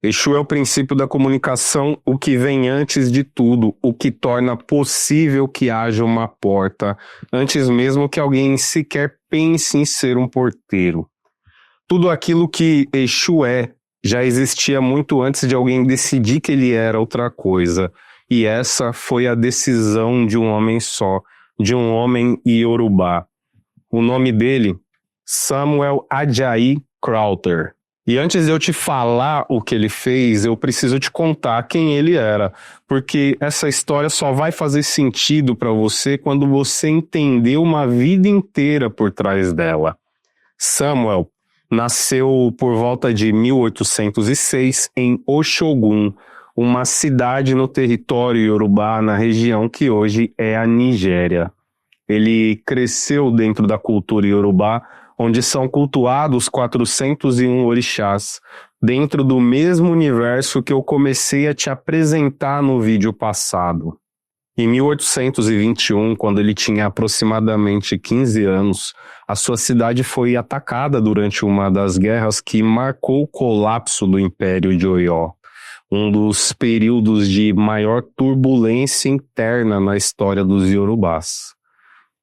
Exu é o princípio da comunicação, o que vem antes de tudo, o que torna possível que haja uma porta, antes mesmo que alguém sequer pense em ser um porteiro. Tudo aquilo que Exu é, já existia muito antes de alguém decidir que ele era outra coisa. E essa foi a decisão de um homem só, de um homem iorubá. O nome dele, Samuel Ajayi Crowther. E antes de eu te falar o que ele fez, eu preciso te contar quem ele era, porque essa história só vai fazer sentido para você quando você entender uma vida inteira por trás dela. Samuel nasceu por volta de 1806 em Oshogun, uma cidade no território iorubá, na região que hoje é a Nigéria. Ele cresceu dentro da cultura iorubá, onde são cultuados 401 orixás, dentro do mesmo universo que eu comecei a te apresentar no vídeo passado. Em 1821, quando ele tinha aproximadamente 15 anos, a sua cidade foi atacada durante uma das guerras que marcou o colapso do Império de Oió, um dos períodos de maior turbulência interna na história dos iorubás.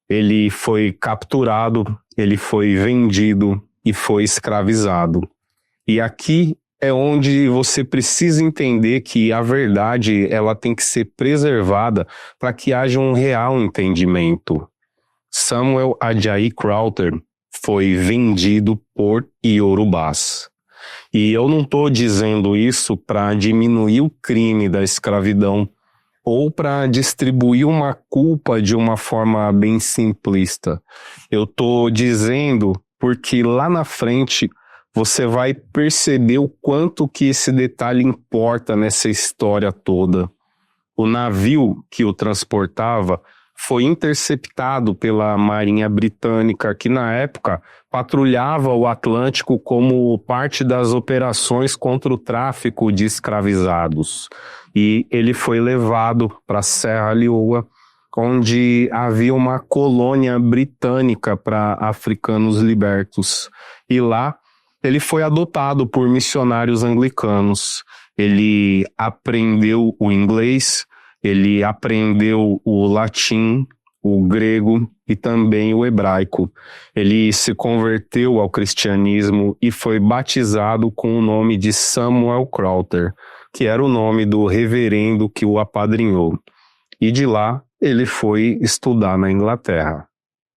Ele foi capturado, ele foi vendido e foi escravizado. E aqui é onde você precisa entender que a verdade ela tem que ser preservada para que haja um real entendimento. Samuel Ajayi Crowther foi vendido por iorubás. E eu não estou dizendo isso para diminuir o crime da escravidão ou para distribuir uma culpa de uma forma bem simplista. Eu estou dizendo porque lá na frente você vai perceber o quanto que esse detalhe importa nessa história toda. O navio que o transportava foi interceptado pela Marinha Britânica, que na época patrulhava o Atlântico como parte das operações contra o tráfico de escravizados. E ele foi levado para a Serra Leoa, onde havia uma colônia britânica para africanos libertos. E lá ele foi adotado por missionários anglicanos. Ele aprendeu o inglês, ele aprendeu o latim, o grego e também o hebraico. Ele se converteu ao cristianismo e foi batizado com o nome de Samuel Crowther, que era o nome do reverendo que o apadrinhou. E de lá ele foi estudar na Inglaterra.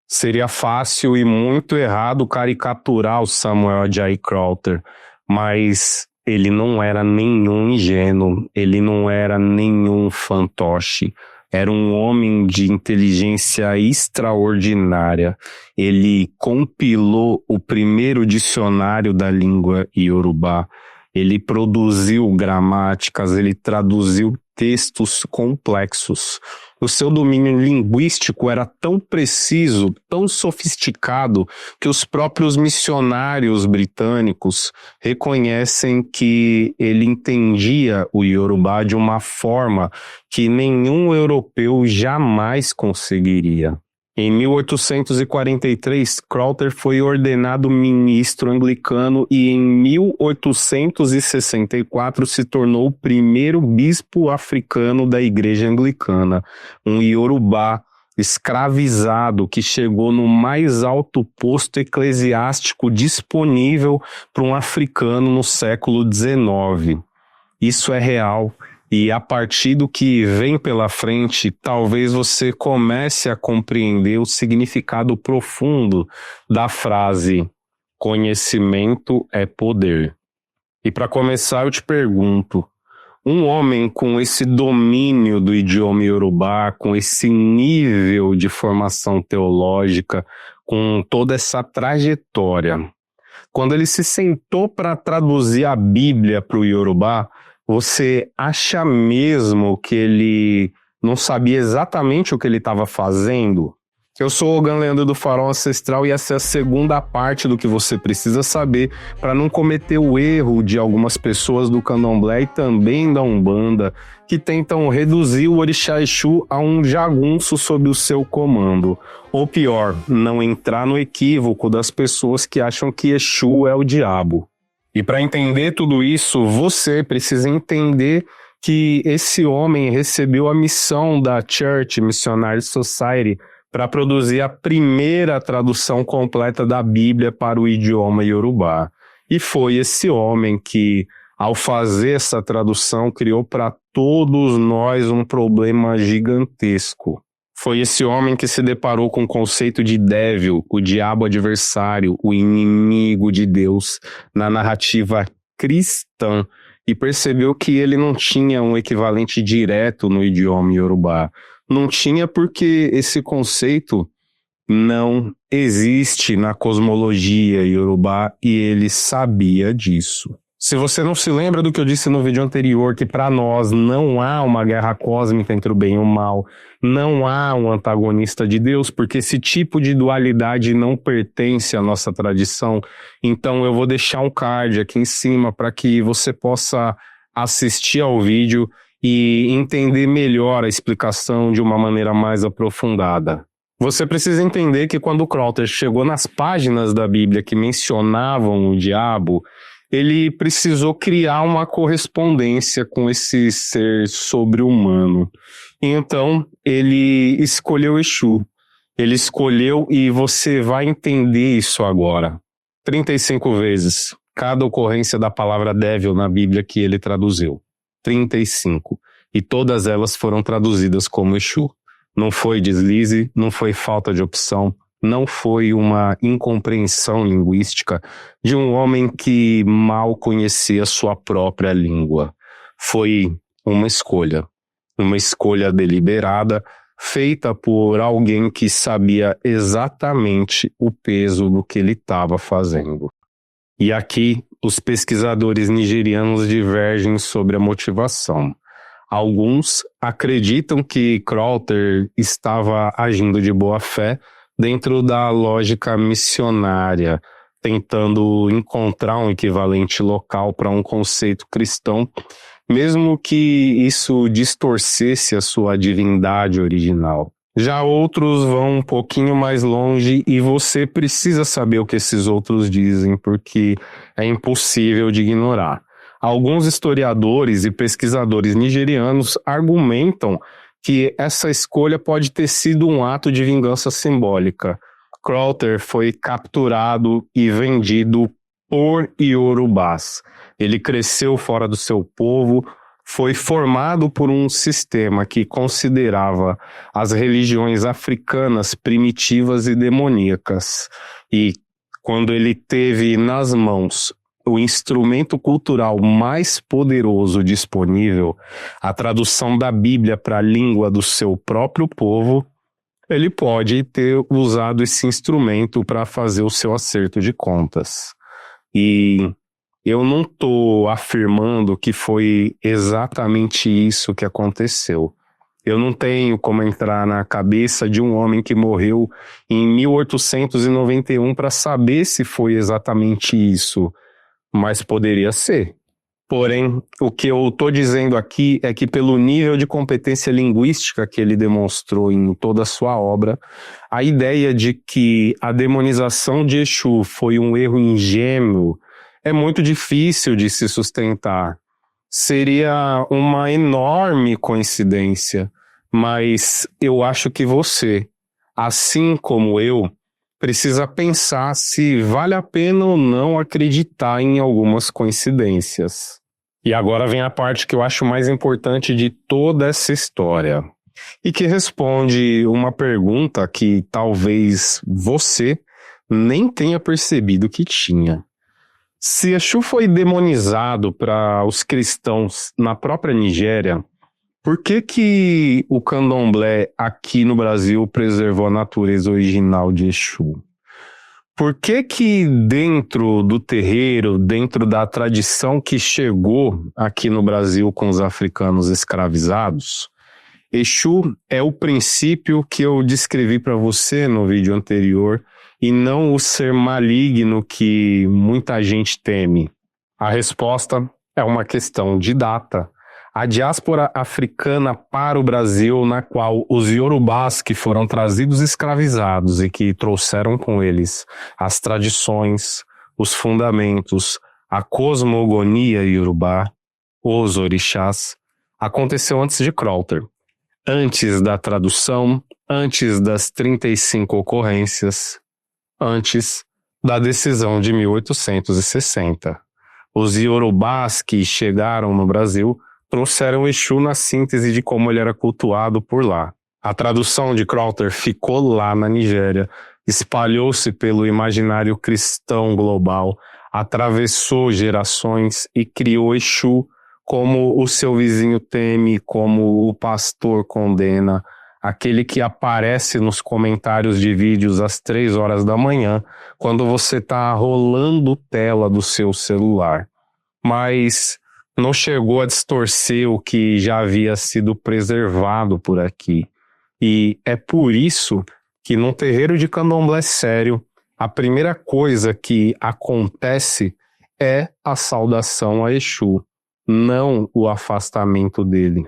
Seria fácil e muito errado caricaturar o Samuel Ajayi Crowther, mas ele não era nenhum ingênuo, ele não era nenhum fantoche. Era um homem de inteligência extraordinária. Ele compilou o primeiro dicionário da língua iorubá. Ele produziu gramáticas, ele traduziu textos complexos. O seu domínio linguístico era tão preciso, tão sofisticado, que os próprios missionários britânicos reconhecem que ele entendia o iorubá de uma forma que nenhum europeu jamais conseguiria. Em 1843, Crowther foi ordenado ministro anglicano e em 1864 se tornou o primeiro bispo africano da Igreja Anglicana, um iorubá escravizado que chegou no mais alto posto eclesiástico disponível para um africano no século XIX. Isso é real. E a partir do que vem pela frente, talvez você comece a compreender o significado profundo da frase conhecimento é poder. E para começar eu te pergunto, um homem com esse domínio do idioma iorubá, com esse nível de formação teológica, com toda essa trajetória, quando ele se sentou para traduzir a Bíblia para o iorubá, você acha mesmo que ele não sabia exatamente o que ele estava fazendo? Eu sou o Ogan Leandro do Farol Ancestral e essa é a segunda parte do que você precisa saber para não cometer o erro de algumas pessoas do Candomblé e também da Umbanda que tentam reduzir o Orixá Exu a um jagunço sob o seu comando. Ou pior, não entrar no equívoco das pessoas que acham que Exu é o diabo. E para entender tudo isso, você precisa entender que esse homem recebeu a missão da Church Missionary Society para produzir a primeira tradução completa da Bíblia para o idioma Yorubá. E foi esse homem que, ao fazer essa tradução, criou para todos nós um problema gigantesco. Foi esse homem que se deparou com o conceito de Devil, o diabo adversário, o inimigo de Deus, na narrativa cristã, e percebeu que ele não tinha um equivalente direto no idioma Yorubá. Não tinha porque esse conceito não existe na cosmologia Yorubá e ele sabia disso. Se você não se lembra do que eu disse no vídeo anterior, que para nós não há uma guerra cósmica entre o bem e o mal, não há um antagonista de Deus, porque esse tipo de dualidade não pertence à nossa tradição, então eu vou deixar um card aqui em cima para que você possa assistir ao vídeo e entender melhor a explicação de uma maneira mais aprofundada. Você precisa entender que quando Crowther chegou nas páginas da Bíblia que mencionavam o diabo, ele precisou criar uma correspondência com esse ser sobre-humano. Então, ele escolheu Exu. Ele escolheu, e você vai entender isso agora, 35 vezes, cada ocorrência da palavra Devil na Bíblia que ele traduziu. 35. E todas elas foram traduzidas como Exu. Não foi deslize, não foi falta de opção, não foi uma incompreensão linguística de um homem que mal conhecia sua própria língua. Foi uma escolha deliberada, feita por alguém que sabia exatamente o peso do que ele estava fazendo. E aqui, os pesquisadores nigerianos divergem sobre a motivação. Alguns acreditam que Crowther estava agindo de boa fé dentro da lógica missionária, tentando encontrar um equivalente local para um conceito cristão, mesmo que isso distorcesse a sua divindade original. Já outros vão um pouquinho mais longe e você precisa saber o que esses outros dizem, porque é impossível de ignorar. Alguns historiadores e pesquisadores nigerianos argumentam que essa escolha pode ter sido um ato de vingança simbólica. Crowther foi capturado e vendido por Yorubás. Ele cresceu fora do seu povo, foi formado por um sistema que considerava as religiões africanas primitivas e demoníacas. E quando ele teve nas mãos o instrumento cultural mais poderoso disponível, a tradução da Bíblia para a língua do seu próprio povo, ele pode ter usado esse instrumento para fazer o seu acerto de contas. E eu não estou afirmando que foi exatamente isso que aconteceu. Eu não tenho como entrar na cabeça de um homem que morreu em 1891 para saber se foi exatamente isso, mas poderia ser. Porém, o que eu estou dizendo aqui é que pelo nível de competência linguística que ele demonstrou em toda a sua obra, a ideia de que a demonização de Exu foi um erro ingênuo é muito difícil de se sustentar. Seria uma enorme coincidência, mas eu acho que você, assim como eu, precisa pensar se vale a pena ou não acreditar em algumas coincidências. E agora vem a parte que eu acho mais importante de toda essa história, e que responde uma pergunta que talvez você nem tenha percebido que tinha. Se Exu foi demonizado para os cristãos na própria Nigéria, por que o candomblé aqui no Brasil preservou a natureza original de Exu? Por que dentro do terreiro, dentro da tradição que chegou aqui no Brasil com os africanos escravizados, Exu é o princípio que eu descrevi para você no vídeo anterior e não o ser maligno que muita gente teme? A resposta é uma questão de data. A diáspora africana para o Brasil, na qual os Yorubás que foram trazidos escravizados e que trouxeram com eles as tradições, os fundamentos, A cosmogonia iorubá, os orixás, aconteceu antes de Crowther, antes da tradução, antes das 35 ocorrências, antes da decisão de 1860. Os iorubás que chegaram no Brasil trouxeram o Exu na síntese de como ele era cultuado por lá. A tradução de Crowther ficou lá na Nigéria, espalhou-se pelo imaginário cristão global, atravessou gerações e criou Exu como o seu vizinho teme, como o pastor condena, aquele que aparece nos comentários de vídeos às 3 horas da manhã, quando você está rolando tela do seu celular. Mas não chegou a distorcer o que já havia sido preservado por aqui. E é por isso que num terreiro de candomblé sério, a primeira coisa que acontece é a saudação a Exu, não o afastamento dele.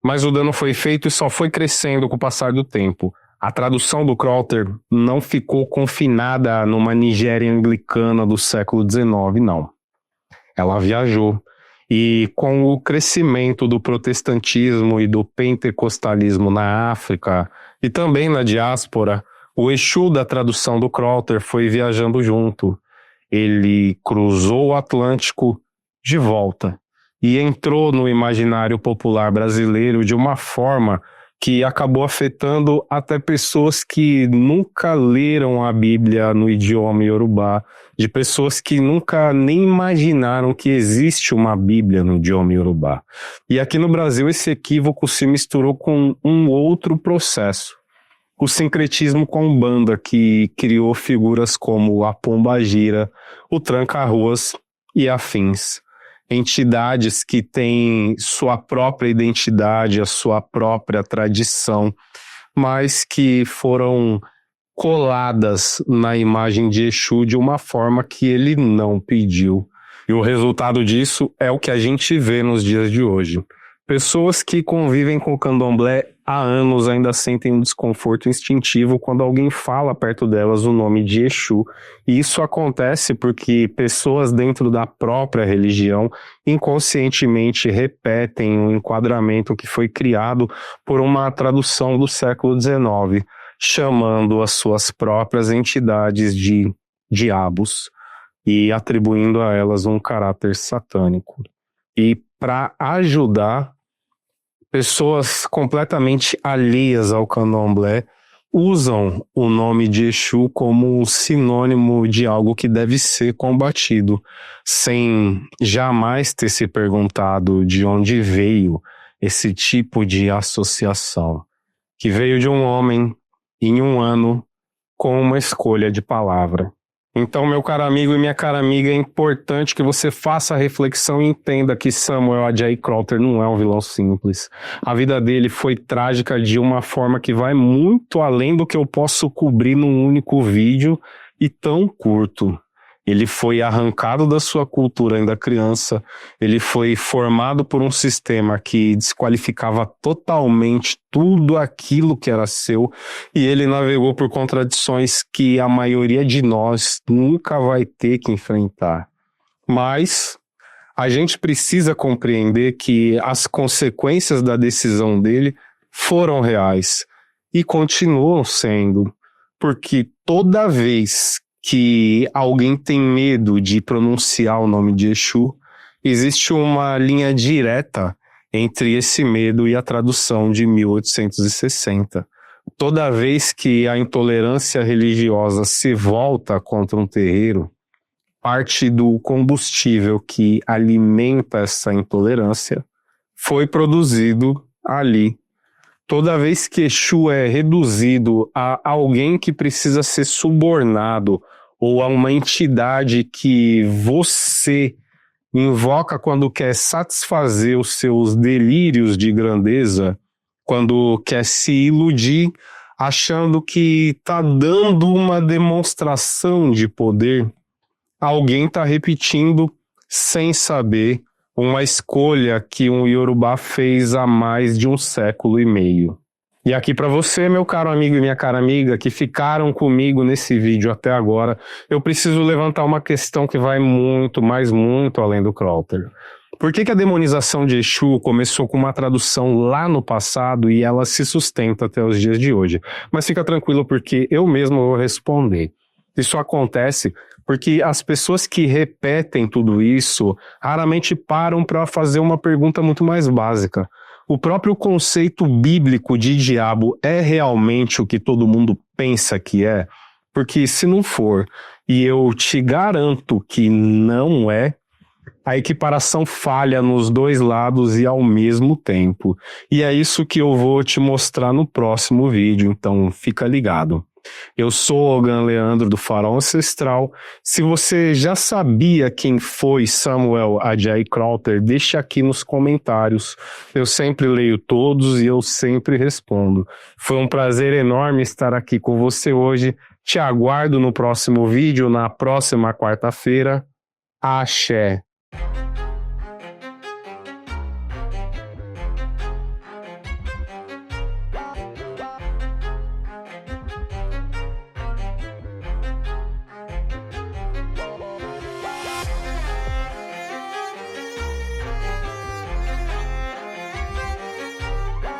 Mas o dano foi feito e só foi crescendo com o passar do tempo. A tradução do Crowther não ficou confinada numa Nigéria anglicana do século XIX, não. Ela viajou. E com o crescimento do protestantismo e do pentecostalismo na África e também na diáspora, o Exu da tradução do Crowther foi viajando junto. Ele cruzou o Atlântico de volta e entrou no imaginário popular brasileiro de uma forma que acabou afetando até pessoas que nunca leram a Bíblia no idioma iorubá, de pessoas que nunca nem imaginaram que existe uma Bíblia no idioma iorubá. E aqui no Brasil esse equívoco se misturou com um outro processo, o sincretismo com a Umbanda, que criou figuras como a Pombagira, o Tranca-Ruas e afins. Entidades que têm sua própria identidade, a sua própria tradição, mas que foram coladas na imagem de Exu de uma forma que ele não pediu. E o resultado disso é o que a gente vê nos dias de hoje. Pessoas que convivem com o candomblé há anos ainda sentem um desconforto instintivo quando alguém fala perto delas o nome de Exu. E isso acontece porque pessoas dentro da própria religião inconscientemente repetem um enquadramento que foi criado por uma tradução do século XIX, chamando as suas próprias entidades de diabos e atribuindo a elas um caráter satânico. E para ajudar, pessoas completamente alheias ao candomblé usam o nome de Exu como um sinônimo de algo que deve ser combatido, sem jamais ter se perguntado de onde veio esse tipo de associação, que veio de um homem em um ano com uma escolha de palavra. Então, meu caro amigo e minha cara amiga, é importante que você faça a reflexão e entenda que Samuel Ajayi Crowther não é um vilão simples. A vida dele foi trágica de uma forma que vai muito além do que eu posso cobrir num único vídeo e tão curto. Ele foi arrancado da sua cultura ainda criança, ele foi formado por um sistema que desqualificava totalmente tudo aquilo que era seu, e ele navegou por contradições que a maioria de nós nunca vai ter que enfrentar. Mas a gente precisa compreender que as consequências da decisão dele foram reais e continuam sendo, porque toda vez que alguém tem medo de pronunciar o nome de Exu, existe uma linha direta entre esse medo e a tradução de 1860. Toda vez que a intolerância religiosa se volta contra um terreiro, parte do combustível que alimenta essa intolerância foi produzido ali. Toda vez que Exu é reduzido a alguém que precisa ser subornado ou a uma entidade que você invoca quando quer satisfazer os seus delírios de grandeza, quando quer se iludir, achando que está dando uma demonstração de poder, alguém está repetindo sem saber uma escolha que um Yorubá fez há mais de 1 século e meio. E aqui para você, meu caro amigo e minha cara amiga, que ficaram comigo nesse vídeo até agora, eu preciso levantar uma questão que vai muito, mas muito além do Crowther. Por que a demonização de Exu começou com uma tradução lá no passado e ela se sustenta até os dias de hoje? Mas fica tranquilo porque eu mesmo vou responder. Isso acontece porque as pessoas que repetem tudo isso raramente param para fazer uma pergunta muito mais básica. O próprio conceito bíblico de diabo é realmente o que todo mundo pensa que é? Porque se não for, e eu te garanto que não é, a equiparação falha nos dois lados e ao mesmo tempo. E é isso que eu vou te mostrar no próximo vídeo, então fica ligado. Eu sou Ogan Leandro do Farol Ancestral. Se você já sabia quem foi Samuel Ajayi Crowther, deixa aqui nos comentários. Eu sempre leio todos e eu sempre respondo. Foi um prazer enorme estar aqui com você hoje. Te aguardo no próximo vídeo, na próxima quarta-feira. Axé.